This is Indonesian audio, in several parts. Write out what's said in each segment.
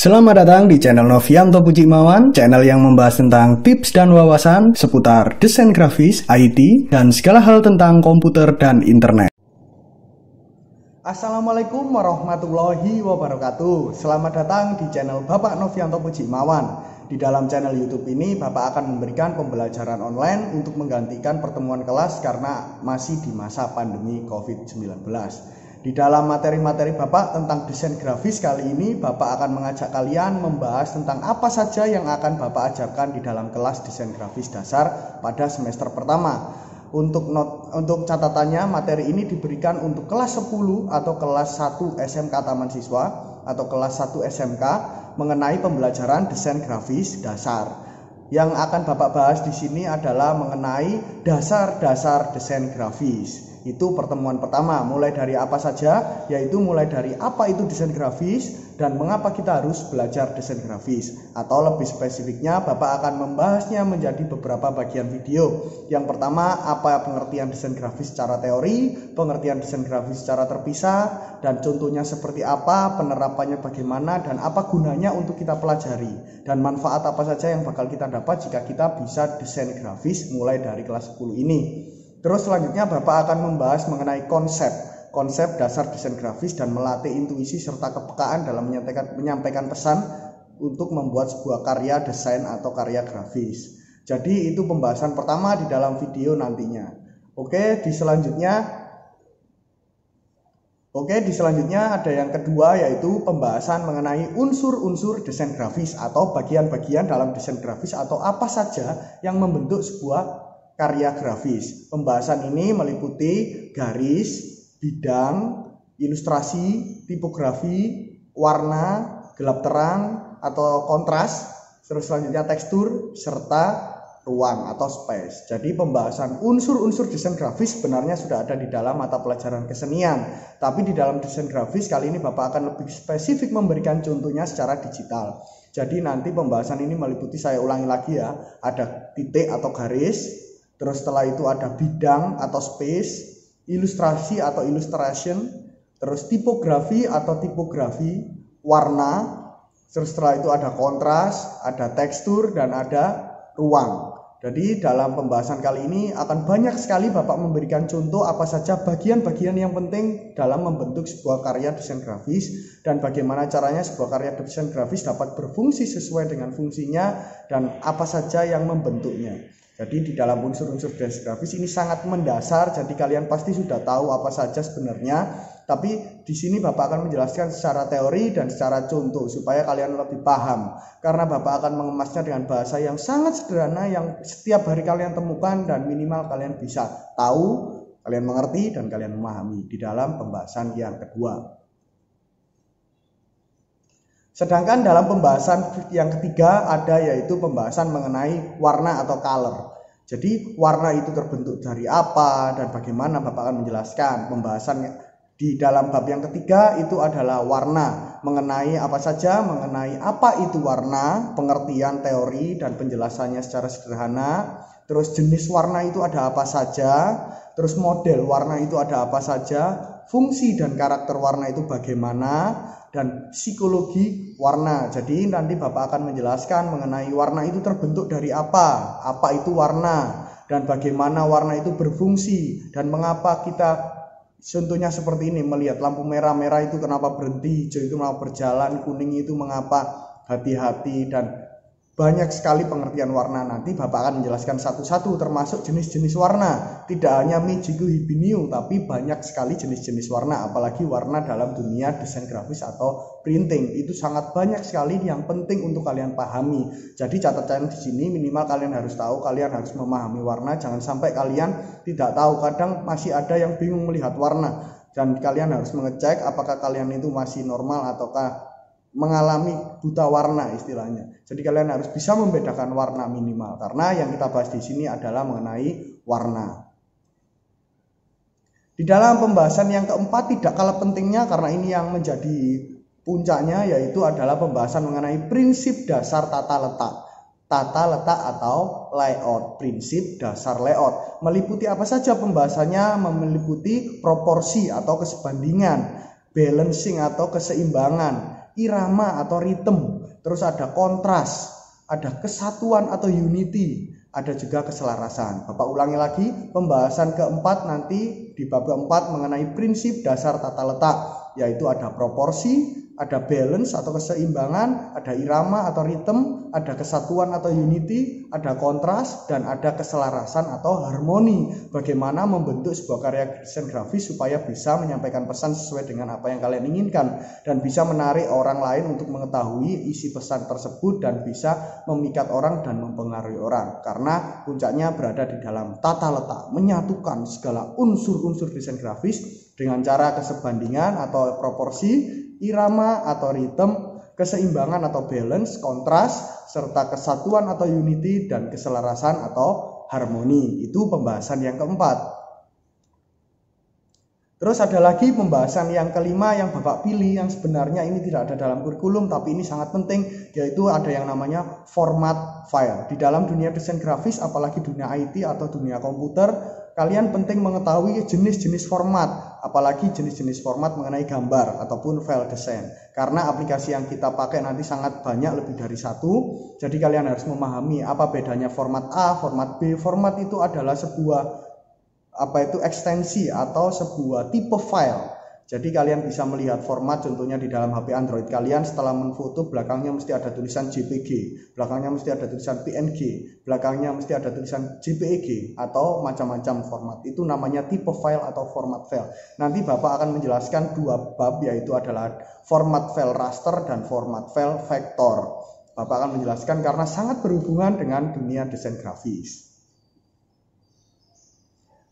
Selamat datang di channel Novianto Pujimawan, channel yang membahas tentang tips dan wawasan seputar desain grafis, IT, dan segala hal tentang komputer dan internet. Assalamualaikum warahmatullahi wabarakatuh. Selamat datang di channel Bapak Novianto Pujimawan. Di dalam channel YouTube ini, Bapak akan memberikan pembelajaran online untuk menggantikan pertemuan kelas karena masih di masa pandemi COVID-19. Di dalam materi-materi Bapak tentang desain grafis kali ini, Bapak akan mengajak kalian membahas tentang apa saja yang akan Bapak ajarkan di dalam kelas desain grafis dasar pada semester pertama. Untuk catatannya, materi ini diberikan untuk kelas 10 atau kelas 1 SMK Taman Siswa atau kelas 1 SMK mengenai pembelajaran desain grafis dasar. Yang akan Bapak bahas di sini adalah mengenai dasar-dasar desain grafis. Itu pertemuan pertama, mulai dari apa saja, yaitu mulai dari apa itu desain grafis dan mengapa kita harus belajar desain grafis. Atau lebih spesifiknya, Bapak akan membahasnya menjadi beberapa bagian video. Yang pertama, apa pengertian desain grafis secara teori, pengertian desain grafis secara terpisah, dan contohnya seperti apa, penerapannya bagaimana, dan apa gunanya untuk kita pelajari. Dan manfaat apa saja yang bakal kita dapat jika kita bisa desain grafis mulai dari kelas 10 ini. Terus selanjutnya Bapak akan membahas mengenai konsep dasar desain grafis dan melatih intuisi serta kepekaan dalam menyampaikan pesan untuk membuat sebuah karya desain atau karya grafis. Jadi itu pembahasan pertama di dalam video nantinya. Oke, di selanjutnya ada yang kedua, yaitu pembahasan mengenai unsur-unsur desain grafis atau bagian-bagian dalam desain grafis atau apa saja yang membentuk sebuah karya grafis. Pembahasan ini meliputi garis, bidang, ilustrasi, tipografi, warna, gelap terang atau kontras, terus selanjutnya tekstur, serta ruang atau space. Jadi pembahasan unsur-unsur desain grafis sebenarnya sudah ada di dalam mata pelajaran kesenian. Tapi di dalam desain grafis kali ini Bapak akan lebih spesifik memberikan contohnya secara digital. Jadi nanti pembahasan ini meliputi, saya ulangi lagi ya, ada titik atau garis, terus setelah itu ada bidang atau space, ilustrasi atau illustration, terus tipografi atau tipografi, warna, terus setelah itu ada kontras, ada tekstur, dan ada ruang. Jadi dalam pembahasan kali ini akan banyak sekali Bapak memberikan contoh apa saja bagian-bagian yang penting dalam membentuk sebuah karya desain grafis dan bagaimana caranya sebuah karya desain grafis dapat berfungsi sesuai dengan fungsinya dan apa saja yang membentuknya. Jadi di dalam unsur-unsur desain grafis ini sangat mendasar, jadi kalian pasti sudah tahu apa saja sebenarnya. Tapi di sini Bapak akan menjelaskan secara teori dan secara contoh supaya kalian lebih paham. Karena Bapak akan mengemasnya dengan bahasa yang sangat sederhana yang setiap hari kalian temukan dan minimal kalian bisa tahu, kalian mengerti, dan kalian memahami di dalam pembahasan yang kedua. Sedangkan dalam pembahasan yang ketiga ada yaitu pembahasan mengenai warna atau color. Jadi warna itu terbentuk dari apa dan bagaimana Bapak akan menjelaskan. Pembahasan di dalam bab yang ketiga itu adalah warna. Mengenai apa saja, mengenai apa itu warna, pengertian teori dan penjelasannya secara sederhana. Terus jenis warna itu ada apa saja, terus model warna itu ada apa saja, fungsi dan karakter warna itu bagaimana, dan psikologi warna. Jadi nanti Bapak akan menjelaskan mengenai warna itu terbentuk dari apa itu warna, dan bagaimana warna itu berfungsi, dan mengapa kita contohnya seperti ini, melihat lampu merah-merah itu kenapa berhenti, hijau itu kenapa berjalan, kuning itu mengapa hati-hati, dan banyak sekali pengertian warna. Nanti Bapak akan menjelaskan satu-satu termasuk jenis-jenis warna. Tidak hanya mijiku hibiniu, tapi banyak sekali jenis-jenis warna. Apalagi warna dalam dunia desain grafis atau printing. Itu sangat banyak sekali yang penting untuk kalian pahami. Jadi catatan di sini minimal kalian harus tahu, kalian harus memahami warna. Jangan sampai kalian tidak tahu. Kadang masih ada yang bingung melihat warna. Dan kalian harus mengecek apakah kalian itu masih normal ataukah mengalami buta warna istilahnya. Jadi kalian harus bisa membedakan warna minimal karena yang kita bahas di sini adalah mengenai warna. Di dalam pembahasan yang keempat tidak kalah pentingnya karena ini yang menjadi puncaknya, yaitu adalah pembahasan mengenai prinsip dasar tata letak. Tata letak atau layout, prinsip dasar layout. Meliputi apa saja pembahasannya? Meliputi proporsi atau kesebandingan, balancing atau keseimbangan, irama atau ritme, terus ada kontras, ada kesatuan atau unity, ada juga keselarasan. Bapak ulangi lagi, pembahasan keempat nanti di bab keempat mengenai prinsip dasar tata letak, yaitu ada proporsi, ada balance atau keseimbangan, ada irama atau ritme, ada kesatuan atau unity, ada kontras, dan ada keselarasan atau harmoni. Bagaimana membentuk sebuah karya desain grafis supaya bisa menyampaikan pesan sesuai dengan apa yang kalian inginkan dan bisa menarik orang lain untuk mengetahui isi pesan tersebut dan bisa memikat orang dan mempengaruhi orang. Karena puncaknya berada di dalam tata letak, menyatukan segala unsur-unsur desain grafis dengan cara kesebandingan atau proporsi, irama atau ritme, keseimbangan atau balance, kontras, serta kesatuan atau unity, dan keselarasan atau harmoni. Itu pembahasan yang keempat. Terus ada lagi pembahasan yang kelima yang Bapak pilih, yang sebenarnya ini tidak ada dalam kurikulum tapi ini sangat penting, yaitu ada yang namanya format file. Di dalam dunia desain grafis, apalagi dunia IT atau dunia komputer, kalian penting mengetahui jenis-jenis format, apalagi jenis-jenis format mengenai gambar ataupun file desain. Karena aplikasi yang kita pakai nanti sangat banyak, lebih dari satu. Jadi kalian harus memahami apa bedanya format A, format B. Format itu adalah sebuah ekstensi atau sebuah tipe file. Jadi kalian bisa melihat format contohnya di dalam HP Android kalian, setelah menfoto belakangnya mesti ada tulisan JPG, belakangnya mesti ada tulisan PNG, belakangnya mesti ada tulisan JPEG atau macam-macam format. Itu namanya tipe file atau format file. Nanti Bapak akan menjelaskan dua bab, yaitu adalah format file raster dan format file vektor. Bapak akan menjelaskan karena sangat berhubungan dengan dunia desain grafis.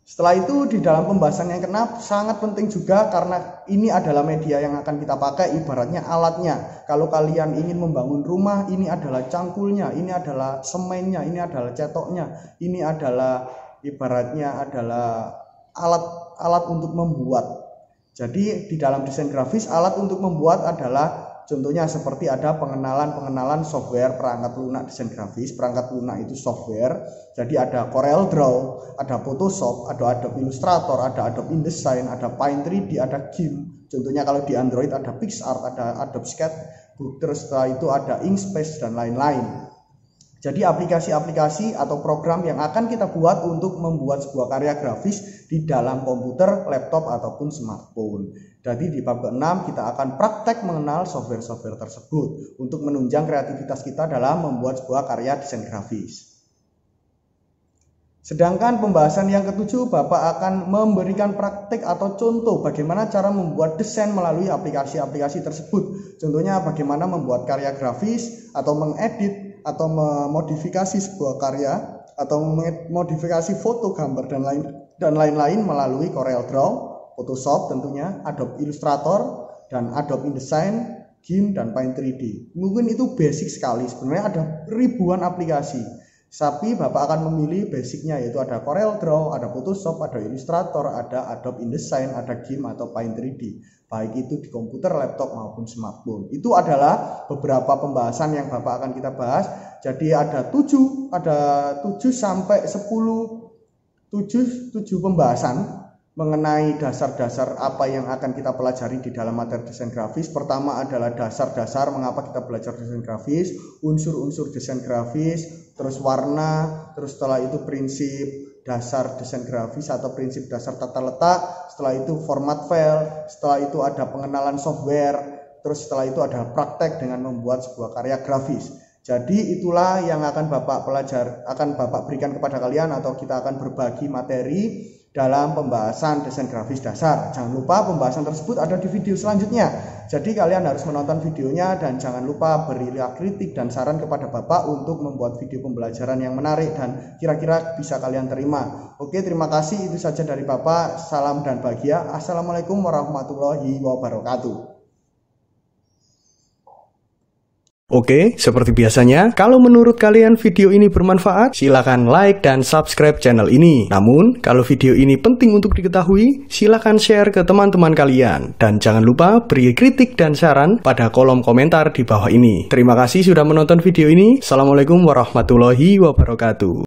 Setelah itu di dalam pembahasan yang keenam sangat penting juga karena ini adalah media yang akan kita pakai, ibaratnya alatnya. Kalau kalian ingin membangun rumah, ini adalah cangkulnya, ini adalah semennya, ini adalah cetoknya, ini adalah ibaratnya adalah alat untuk membuat. Jadi di dalam desain grafis alat untuk membuat adalah contohnya seperti ada pengenalan software perangkat lunak desain grafis. Perangkat lunak itu software. Jadi ada Corel Draw, ada Photoshop, ada Adobe Illustrator, ada Adobe InDesign, ada Paint 3D, ada GIMP. Contohnya kalau di Android ada PixArt, ada Adobe Sketchbook, terus setelah itu ada Inkscape dan lain-lain. Jadi aplikasi-aplikasi atau program yang akan kita buat untuk membuat sebuah karya grafis di dalam komputer, laptop, ataupun smartphone. Jadi di bab ke-6 kita akan praktek mengenal software-software tersebut untuk menunjang kreativitas kita dalam membuat sebuah karya desain grafis. Sedangkan pembahasan yang ke-7 Bapak akan memberikan praktek atau contoh bagaimana cara membuat desain melalui aplikasi-aplikasi tersebut. Contohnya bagaimana membuat karya grafis atau mengedit atau memodifikasi sebuah karya atau memodifikasi foto, gambar dan lain-lain melalui Corel Draw, Photoshop tentunya, Adobe Illustrator dan Adobe InDesign, GIMP dan Paint 3D. Mungkin itu basic sekali, sebenarnya ada ribuan aplikasi. Tapi Bapak akan memilih basicnya, yaitu ada Corel Draw, ada Photoshop, ada Illustrator, ada Adobe InDesign, ada GIMP atau Paint 3D. Baik itu di komputer, laptop maupun smartphone. Itu adalah beberapa pembahasan yang Bapak akan kita bahas. Jadi ada 7 sampai 7 pembahasan mengenai dasar-dasar apa yang akan kita pelajari di dalam materi desain grafis. Pertama adalah dasar-dasar mengapa kita belajar desain grafis, unsur-unsur desain grafis, terus warna, terus setelah itu prinsip dasar desain grafis atau prinsip dasar tata letak, setelah itu format file, setelah itu ada pengenalan software, terus setelah itu ada praktek dengan membuat sebuah karya grafis. Jadi itulah yang akan Bapak berikan kepada kalian, atau kita akan berbagi materi dalam pembahasan desain grafis dasar. Jangan lupa pembahasan tersebut ada di video selanjutnya. Jadi kalian harus menonton videonya dan jangan lupa berilah kritik dan saran kepada Bapak untuk membuat video pembelajaran yang menarik dan kira-kira bisa kalian terima. Oke, terima kasih, itu saja dari Bapak. Salam dan bahagia. Assalamualaikum warahmatullahi wabarakatuh. Oke, seperti biasanya, kalau menurut kalian video ini bermanfaat, silakan like dan subscribe channel ini. Namun, kalau video ini penting untuk diketahui, silakan share ke teman-teman kalian. Dan jangan lupa beri kritik dan saran pada kolom komentar di bawah ini. Terima kasih sudah menonton video ini. Assalamualaikum warahmatullahi wabarakatuh.